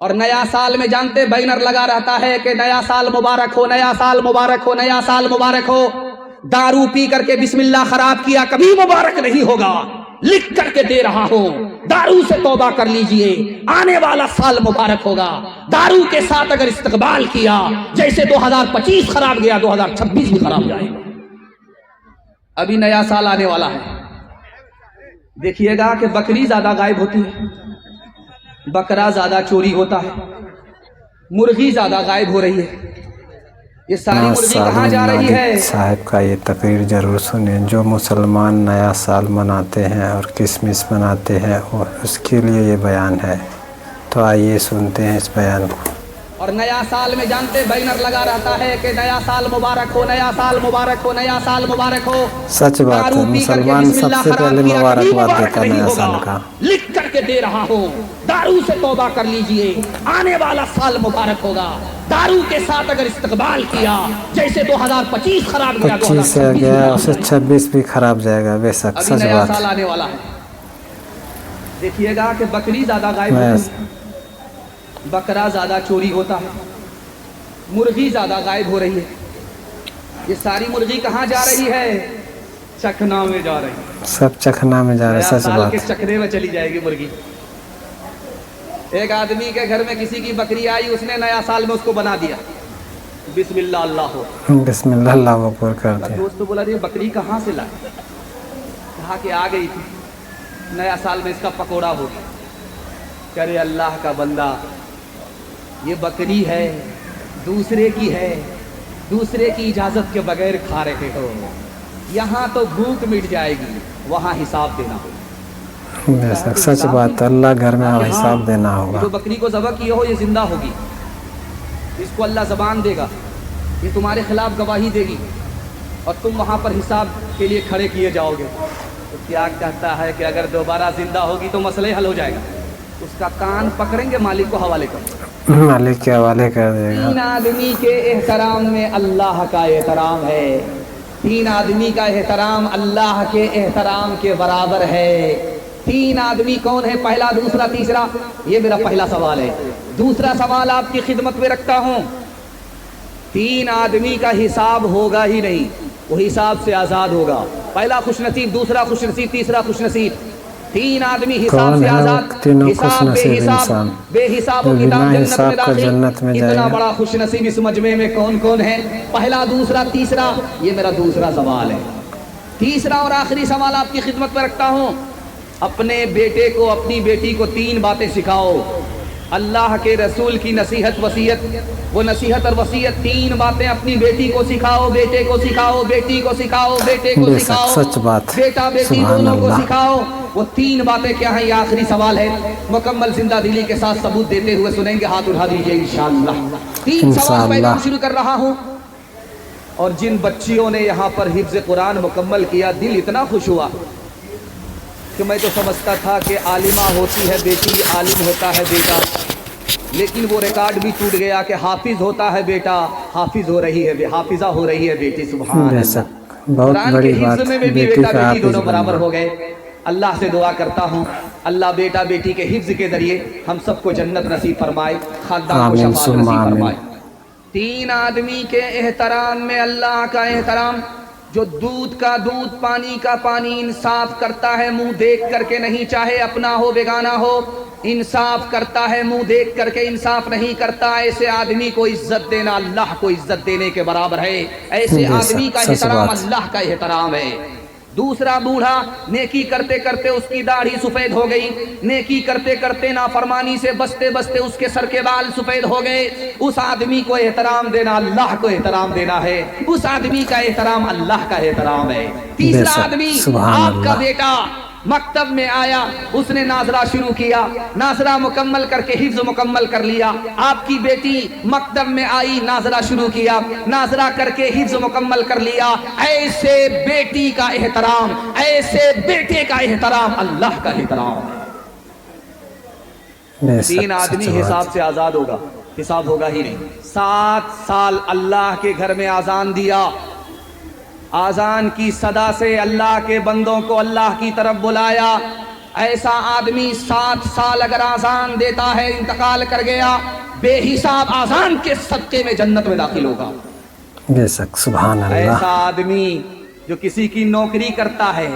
اور نیا سال میں جانتے بینر لگا رہتا ہے کہ نیا سال مبارک ہو، نیا سال مبارک ہو، نیا سال مبارک ہو۔ دارو پی کر کے بسم اللہ خراب کیا کبھی مبارک نہیں ہوگا، لکھ کر کے دے رہا ہوں، دارو سے توبہ کر لیجئے، آنے والا سال مبارک ہوگا۔ دارو کے ساتھ اگر استقبال کیا جیسے 2025 خراب گیا 2026 بھی خراب جائے گا۔ ابھی نیا سال آنے والا ہے، دیکھیے گا کہ بکری زیادہ غائب ہوتی ہے، بکرا زیادہ چوری ہوتا ہے، مرغی زیادہ غائب ہو رہی ہے۔ یہ ساری مرغی کہاں جا رہی ہے؟ صاحب کا یہ تقریر ضرور سنیں۔ جو مسلمان نیا سال مناتے ہیں اور کرسمس مناتے ہیں اور اس کے لیے یہ بیان ہے، تو آئیے سنتے ہیں اس بیان کو۔ اور نیا سال میں جانتے بینر لگا رہتا ہے کہ نیا سال مبارک ہو، نیا سال مبارک ہو، نیا سال مبارک ہو۔ سچ بات ہے، مسلمان سب سے پہلے مبارکباد دیتا ہے نیا سال کا۔ لکھ کر کے دے رہا ہوں، دارو سے توبہ کر لیجئے، آنے والا سال مبارک ہوگا۔ دارو کے ساتھ اگر استقبال کیا جیسے 2025 خراب گیا 25 سے گیا اسے 26 بھی خراب جائے گا، بے شک ابھی سچ نیا بات سال آنے والا ہے۔ دیکھیے گا کہ بکری زیادہ غائب ہوتی ہے، بکرا زیادہ چوری ہوتا ہے، مرغی زیادہ غائب ہو رہی ہے۔ یہ ساری مرغی کہاں جا رہی ہے؟ چکنا میں جا رہی ہے، سب چکھنا میں جا رہے، نیا سچ سال بات کے چکنے میں چلی جائے گی مرغی۔ ایک آدمی کے گھر میں کسی کی بکری آئی، اس نے نیا سال میں اس کو بنا دیا بسم اللہ اللہ ہو، بسم اللہ اللہ اکبر کر دیا۔ دوست بولا یہ بکری کہاں سے لائے؟ کہا کہ آ گئی تھی، نیا سال میں اس کا پکوڑا ہو گیا۔ کرے اللہ کا بندہ، یہ بکری ہے، دوسرے کی ہے، دوسرے کی اجازت کے بغیر کھا رہے ہو، یہاں تو بھوک مٹ جائے گی، وہاں حساب دینا ہوگا۔ بے شک سچ بات، اللہ گھر میں حساب دینا ہوگا۔ جو بکری کو ذبح کیے ہو یہ زندہ ہوگی، اس کو اللہ زبان دے گا، یہ تمہارے خلاف گواہی دے گی، اور تم وہاں پر حساب کے لیے کھڑے کیے جاؤ گے۔ تو کیا کہتا ہے کہ اگر دوبارہ زندہ ہوگی تو مسئلہ حل ہو جائے گا۔ اس کا کان پکڑیں گے، مالک کو حوالے کر، مالک کے حوالے کر دے گا۔ تین آدمی کے احترام میں اللہ کا احترام ہے، تین آدمی کا احترام اللہ کے احترام کے برابر ہے۔ تین آدمی کون ہے؟ پہلا، دوسرا، تیسرا؟ یہ میرا پہلا سوال ہے۔ دوسرا سوال آپ کی خدمت میں رکھتا ہوں، تین آدمی کا حساب ہوگا ہی نہیں، وہ حساب سے آزاد ہوگا۔ پہلا خوش نصیب، دوسرا خوش نصیب، تیسرا خوش نصیب۔ تین آدمی حساب سے آزاد، حساب بے حساب، بے حساب و کتاب جنت میں داخل۔ اتنا بڑا خوش نصیب اس مجمع میں کون کون ہے؟ پہلا، دوسرا، تیسرا؟ یہ میرا دوسرا سوال ہے۔ تیسرا اور آخری سوال آپ کی خدمت میں رکھتا ہوں، اپنے بیٹے کو، اپنی بیٹی کو تین باتیں سکھاؤ، اللہ کے رسول کی نصیحت وصیت، وہ نصیحت اور وصیت، تین باتیں اپنی بیٹی کو سکھاؤ، بیٹے کو سکھاؤ، بیٹی کو سکھاؤ، بیٹے کو سکھاؤ، سچ بات، بیٹا بیٹی دونوں کو سکھاؤ۔ وہ تین باتیں کیا ہیں؟ یہ آخری سوال ہے، مکمل زندہ دلی کے ساتھ ثبوت دیتے ہوئے سنیں گے، ہاتھ اٹھا دیجئے انشاءاللہ۔ تین سوال پہلے شروع کر رہا ہوں، اور جن بچیوں نے یہاں پر حفظ قرآن مکمل کیا، دل اتنا خوش ہوا کہ میں تو سمجھتا تھا کہ عالمہ ہوتی ہے بیٹی، عالم ہوتا ہے بیٹا، لیکن وہ ریکارڈ بھی ٹوٹ گیا کہ حافظ ہوتا ہے بیٹا، حافظ ہو رہی ہے، حافظہ ہو رہی ہے بیٹی۔ سبحان اللہ، بہت بڑی بات، میں بھی بیٹا بیٹی دونوں برابر ہو گئے۔ اللہ سے دعا کرتا ہوں اللہ بیٹا بیٹی کے حفظ کے ذریعے ہم سب کو جنت نصیب فرمائے، خاندان کو شفاعت نصیب فرمائے۔ تین آدمی کے احترام میں اللہ کا احترام، جو دودھ کا دودھ، پانی کا پانی، انصاف کرتا ہے منہ دیکھ کر کے نہیں، چاہے اپنا ہو بیگانہ ہو، انصاف کرتا ہے منہ دیکھ کر کے، انصاف نہیں کرتا، ایسے آدمی کو عزت دینا اللہ کو عزت دینے کے برابر ہے۔ ایسے آدمی کا احترام اللہ کا احترام ہے۔ دوسرا، بوڑھا نیکی کرتے کرتے اس کی داڑھی سفید ہو گئی، نیکی کرتے کرتے نافرمانی سے بچتے بچتے اس کے سر کے بال سفید ہو گئے، اس آدمی کو احترام دینا اللہ کو احترام دینا ہے، اس آدمی کا احترام اللہ کا احترام ہے۔ تیسرا آدمی، آپ کا بیٹا مکتب میں آیا، اس نے ناظرہ شروع کیا، ناظرہ مکمل کر کے حفظ مکمل کر لیا۔ آپ کی بیٹی مکتب میں آئی، ناظرہ شروع کیا، ناظرہ کر کے حفظ مکمل کر لیا۔ ایسے بیٹی کا احترام، ایسے بیٹے کا احترام اللہ کا احترام۔ تین آدمی حساب سے آزاد ہوگا، حساب ہوگا ہی نہیں۔ 7 سال اللہ کے گھر میں آذان دیا، آذان کی صدا سے اللہ کے بندوں کو اللہ کی طرف بلایا، ایسا آدمی 7 سال اگر آزان دیتا ہے انتقال کر گیا، بے حساب آزان کے صدقے میں جنت میں داخل ہوگا۔ بے شک، سبحان اللہ۔ ایسا آدمی جو کسی کی نوکری کرتا ہے،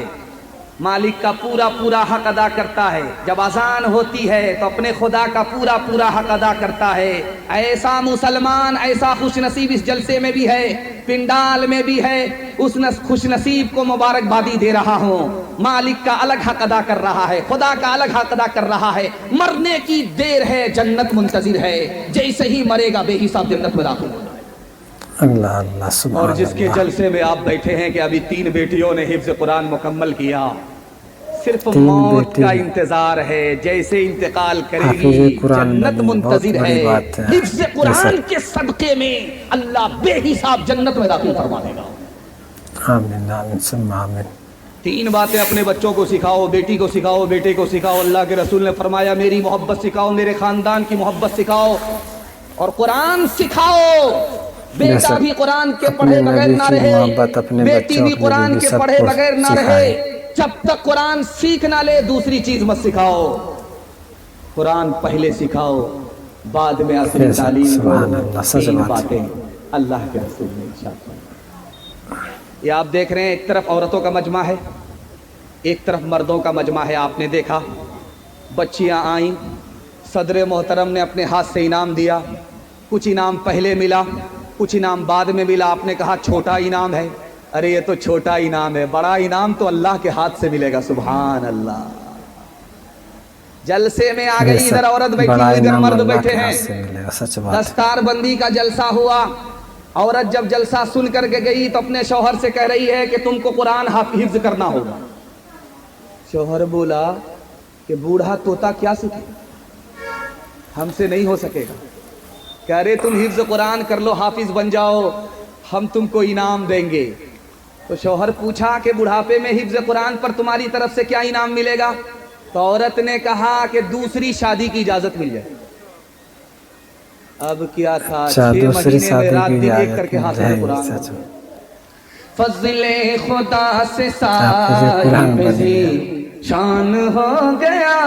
مالک کا پورا پورا حق ادا کرتا ہے، جب اذان ہوتی ہے تو اپنے خدا کا پورا پورا حق ادا کرتا ہے، ایسا مسلمان، ایسا خوش نصیب اس جلسے میں بھی ہے، پنڈال میں بھی ہے، اس خوش نصیب کو مبارکبادی دے رہا ہوں۔ مالک کا الگ حق ادا کر رہا ہے، خدا کا الگ حق ادا کر رہا ہے، مرنے کی دیر ہے، جنت منتظر ہے، جیسے ہی مرے گا بے حساب جنت میں داخل ہوگا۔ اللہ اللہ، سبحان اور جس کے اللہ۔ جلسے میں آپ بیٹھے ہیں کہ ابھی 3 بیٹیوں نے حفظ قرآن مکمل کیا، صرف 3 موت بیٹی کا انتظار ہے، جیسے انتقال کرے حافظ گی قرآن جنت بنی، بہت منتظر بڑی ہے۔ بات ہے۔ حفظ قرآن کے صدقے میں اللہ بے حساب جنت میں داخل فرما دے گا۔ آمین آمین ثم آمین۔ 3 باتیں اپنے بچوں کو سکھاؤ، بیٹی کو سکھاؤ، بیٹے کو سکھاؤ۔ اللہ کے رسول نے فرمایا میری محبت سکھاؤ، میرے خاندان کی محبت سکھاؤ، اور قرآن سکھاؤ۔ بیٹا بھی قرآن کے پڑھے بغیر نہ رہے، بیٹی بھی قرآن کے پڑھے بغیر نہ رہے، جب تک قرآن سیکھ نہ لے دوسری چیز مت سکھاؤ۔ قرآن پہلے سکھاؤ، بعد میں اصلی تعلیم کو۔ سبحان اللہ، سچ 3 بات۔ باتیں اللہ کے رسول نے ارشاد فرمائی۔ یہ آپ دیکھ رہے ہیں، ایک طرف عورتوں کا مجمع ہے، ایک طرف مردوں کا مجمع ہے۔ آپ نے دیکھا بچیاں آئیں، صدر محترم نے اپنے ہاتھ سے انعام دیا، کچھ انعام پہلے ملا، کچھ انعام بعد میں ملا۔ آپ نے کہا چھوٹا انعام ہے، ارے یہ تو چھوٹا انعام ہے، بڑا انعام تو اللہ کے ہاتھ سے ملے گا۔ سبحان اللہ۔ جلسے میں آ گئی، ادھر عورت بیٹھی ہوئی، ادھر مرد بیٹھے ہیں، دستار بندی کا جلسہ ہوا۔ عورت جب جلسہ سن کر کے گئی تو اپنے شوہر سے کہہ رہی ہے کہ تم کو قرآن حفظ کرنا ہوگا۔ شوہر بولا کہ بوڑھا طوطا کیا سیکھے، ہم سے نہیں ہو سکے گا۔ کہہ رہے تم حفظ قرآن کر لو، حافظ بن جاؤ، ہم تم کو انعام دیں گے۔ تو شوہر پوچھا کہ بڑھاپے میں حفظ قرآن پر تمہاری طرف سے کیا انعام ملے گا؟ تو عورت نے کہا کہ دوسری شادی کی اجازت مل جائے۔ اب کیا تھا، 6 مہینے میں رات دن ایک کر کے حافظ قرآن۔ فضل خدا سے صاحب شان ہو گیا،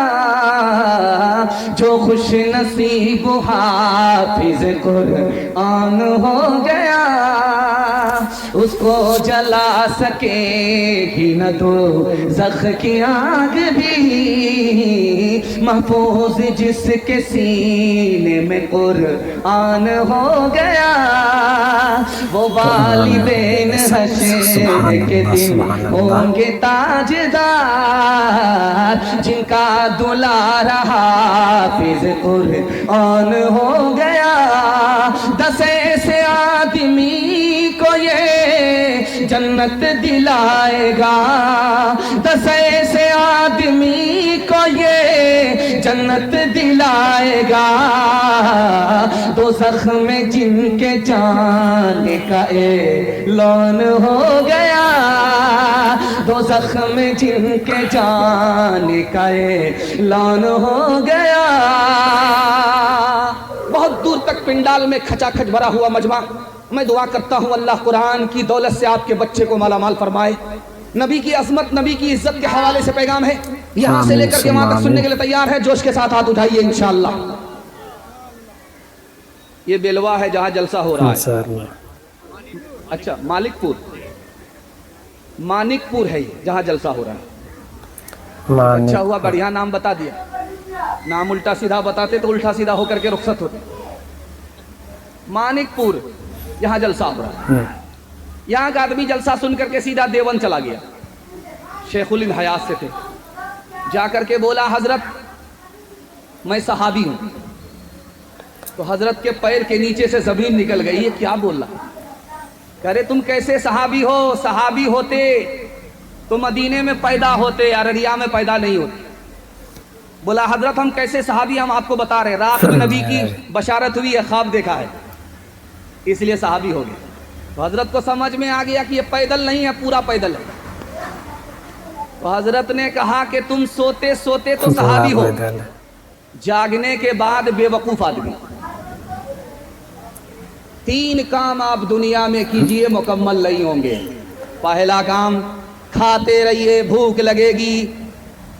جو خوش نصیب حافظ قرآن ہو گیا، اس کو جلا سکے گی نہ دوزخ کی آگ بھی، محفوظ جس کے سینے میں قرآن ہو گیا، وہ والدین حشر کے دن ہوں گے تاجدار، جن کا دلارا حافظ قرآن ہو گیا۔ 10 ایسے آدمی کو یہ جنت دلائے گا، 10 ایسے آدمی کو یہ جنت دلائے گا، دوزخ میں جن کے جانے کا اعلان ہو گیا، دوزخ میں جن کے جانے کا اعلان ہو گیا۔ بہت دور تک پنڈال میں کھچا کھچ بھرا ہوا مجمع۔ میں دعا کرتا ہوں اللہ قرآن کی دولت سے آپ کے بچے کو مالا مال فرمائے۔ نبی کی عظمت، نبی کی عزت کے حوالے سے پیغام ہے، یہاں سے لے کر کے وہاں تک سننے کے لیے تیار ہے؟ جوش کے ساتھ ہاتھ اٹھائیے انشاءاللہ۔ یہ بیلوا ہے جہاں جلسہ ہو رہا ہے۔ اچھا، مانک پور ہے جہاں جلسہ ہو رہا ہے۔ اچھا ہوا بڑھیا نام بتا دیا، نام الٹا سیدھا بتاتے تو الٹا سیدھا ہو کر کے رخصت ہوتے۔ مانک پور یہاں جلسہ ہو رہا ہے، یہاں کا آدمی جلسہ سن کر کے سیدھا دیوبند چلا گیا۔ شیخ الحیات سے تھے، جا کر کے بولا حضرت میں صحابی ہوں۔ تو حضرت کے پیر کے نیچے سے زمین نکل گئی، یہ کیا بول رہا؟ کہہ رہے تم کیسے صحابی ہو؟ صحابی ہوتے تو مدینے میں پیدا ہوتے، ارریا میں پیدا نہیں ہوتے۔ بولا حضرت ہم کیسے صحابی، ہم آپ کو بتا رہے، رات میں نبی کی بشارت ہوئی ہے، خواب دیکھا ہے، اس لیے صحابی ہو گئے۔ تو حضرت کو سمجھ میں آ گیا کہ یہ پیدل نہیں ہے، پورا پیدل ہے۔ تو حضرت نے کہا کہ تم سوتے سوتے تو صحابی ہو، جاگنے کے بعد بے وقوف آدمی۔ 3 کام آپ دنیا میں کیجئے، مکمل نہیں ہوں گے۔ پہلا کام، کھاتے رہیے، بھوک لگے گی،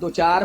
2 4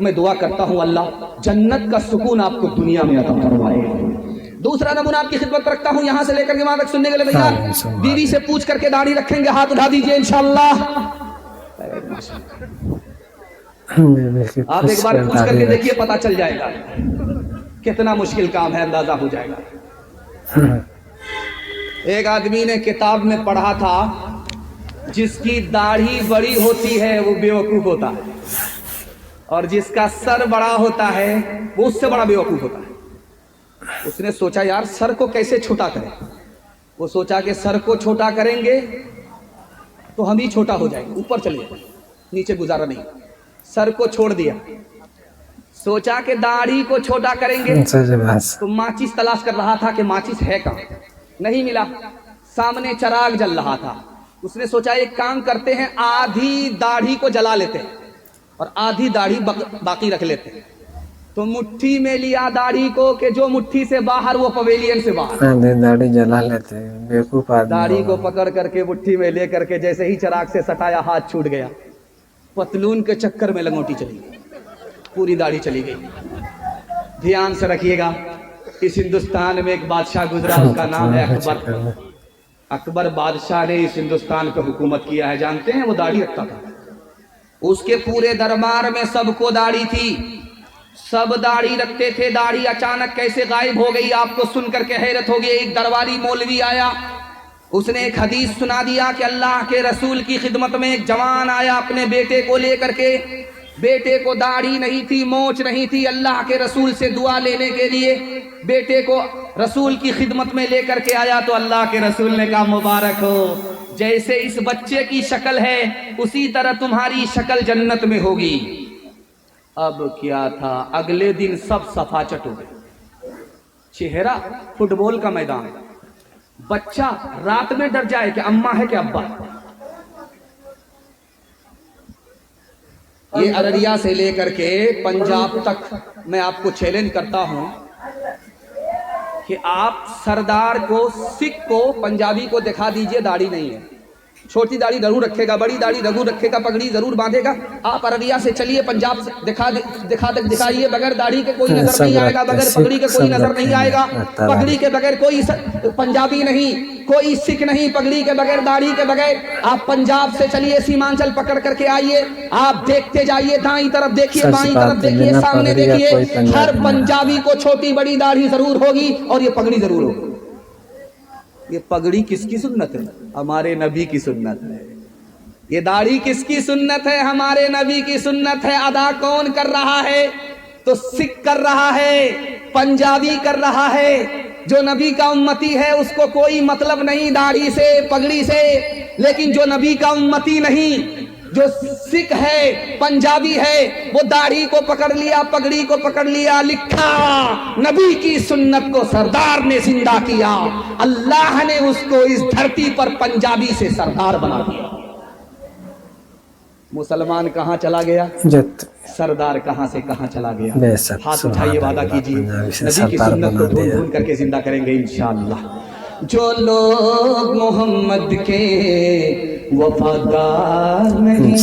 میں دعا کرتا ہوں اللہ جنت کا سکون آپ کو دنیا میں عطا فرمائے۔ دوسرا نمونہ آپ کی خدمت رکھتا ہوں، یہاں سے لے کر کے وہاں تک سننے کے لیے تیار؟ بیوی سے پوچھ کر کے داڑھی رکھیں گے؟ ہاتھ اٹھا دیجئے انشاءاللہ۔ آپ ایک بار پوچھ کر کے دیکھیے، پتہ چل جائے گا کتنا مشکل کام ہے، اندازہ ہو جائے گا۔ ایک آدمی نے کتاب میں پڑھا تھا جس کی داڑھی بڑی ہوتی ہے وہ بیوقوف ہوتا ہے، اور جس کا سر بڑا ہوتا ہے وہ اس سے بڑا بیوقوف ہوتا ہے۔ اس نے سوچا یار سر کو کیسے چھوٹا کریں؟ وہ سوچا کہ سر کو چھوٹا کریں گے تو ہم ہی چھوٹا ہو جائیں گے، اوپر چلے جائیں، نیچے گزارا نہیں۔ سر کو چھوڑ دیا، سوچا کہ داڑھی کو چھوٹا کریں گے تو ماچس تلاش کر رہا تھا کہ ماچس ہے کہاں، نہیں ملا۔ سامنے چراغ جل رہا تھا، اس نے سوچا ایک کام کرتے ہیں، آدھی داڑھی کو جلا لیتے ہیں اور آدھی داڑھی باقی رکھ لیتے ہیں۔ تو مٹھی میں لیا داڑھی کو کہ جو مٹھی سے باہر وہ پویلین سے باہر، داڑھی جلا لیتے ہیں، بیوقوف آدمی۔ داڑھی کو پکڑ کر کے مٹھی میں لے کر کے جیسے ہی چراغ سے سٹایا ہاتھ چھوٹ گیا، پتلون کے چکر میں لنگوٹی چلی گئی، پوری داڑھی چلی گئی۔ دھیان سے رکھیے گا، اس ہندوستان میں ایک بادشاہ گزرا، اس کا نام ہے اکبر۔ اکبر بادشاہ نے اس ہندوستان پہ حکومت کیا ہے، جانتے ہیں وہ داڑھی رکھتا تھا، اس کے پورے دربار میں سب کو داڑھی تھی، سب داڑھی رکھتے تھے۔ داڑھی اچانک کیسے غائب ہو گئی آپ کو سن کر کے حیرت ہوگی۔ ایک درباری مولوی آیا، اس نے ایک حدیث سنا دیا کہ اللہ کے رسول کی خدمت میں ایک جوان آیا اپنے بیٹے کو لے کر کے، بیٹے کو داڑھی نہیں تھی، مونچھ نہیں تھی، اللہ کے رسول سے دعا لینے کے لیے بیٹے کو رسول کی خدمت میں لے کر کے آیا تو اللہ کے رسول نے کہا مبارک ہو، جیسے اس بچے کی شکل ہے اسی طرح تمہاری شکل جنت میں ہوگی۔ اب کیا تھا، اگلے دن سب صفا چٹ ہو گئے، چہرہ فٹ بال کا میدان، بچہ رات میں ڈر جائے کہ اماں ہے کہ ابا ہے۔ یہ ارریا سے لے کر کے پنجاب تک میں آپ کو چیلنج کرتا ہوں کہ آپ سردار کو، سکھ کو، پنجابی کو دکھا دیجئے داڑھی نہیں ہے، چھوٹی داڑھی ضرور رکھے گا، بڑی داڑھی ضرور رکھے گا، پگڑی ضرور باندھے گا۔ آپ ارریا سے چلیے پنجاب سے دکھائیے، بغیر داڑھی کے کوئی نظر نہیں آئے گا، بغیر پگڑی کے کوئی نظر نہیں آئے گا، پگڑی کے بغیر کوئی پنجابی نہیں، کوئی سکھ نہیں، پگڑی کے بغیر، داڑھی کے بغیر۔ آپ پنجاب سے چلیے، سیمانچل پکڑ کر کے آئیے، آپ دیکھتے جائیے، دائیں طرف دیکھیے، بائیں طرف دیکھیے، سامنے دیکھیے، ہر پنجابی کو چھوٹی بڑی داڑھی ضرور ہوگی اور یہ پگڑی ضرور ہوگی۔ یہ پگڑی کس کی سنت ہے؟ ہمارے نبی کی سنت ہے۔ یہ داڑھی کس کی سنت ہے؟ ہمارے نبی کی سنت ہے۔ ادا کون کر رہا ہے؟ تو سکھ کر رہا ہے، پنجابی کر رہا ہے۔ جو نبی کا امتی ہے اس کو کوئی مطلب نہیں داڑھی سے، پگڑی سے، لیکن جو نبی کا امتی نہیں، جو سکھ ہے، پنجابی ہے، وہ داڑھی کو پکڑ لیا، پگڑی کو پکڑ لیا، لکھا نبی کی سنت کو سردار نے زندہ کیا، اللہ نے اس کو اس دھرتی پر پنجابی سے سردار بنا دیا۔ مسلمان کہاں چلا گیا؟ سردار کہاں سے کہاں چلا گیا؟ ہاتھ اٹھائیے، وعدہ کیجیے نبی کی سنت کو ڈھونڈ ڈھونڈ کر کے زندہ کریں گے انشاءاللہ۔ جو لوگ محمد کے وفادار نہیں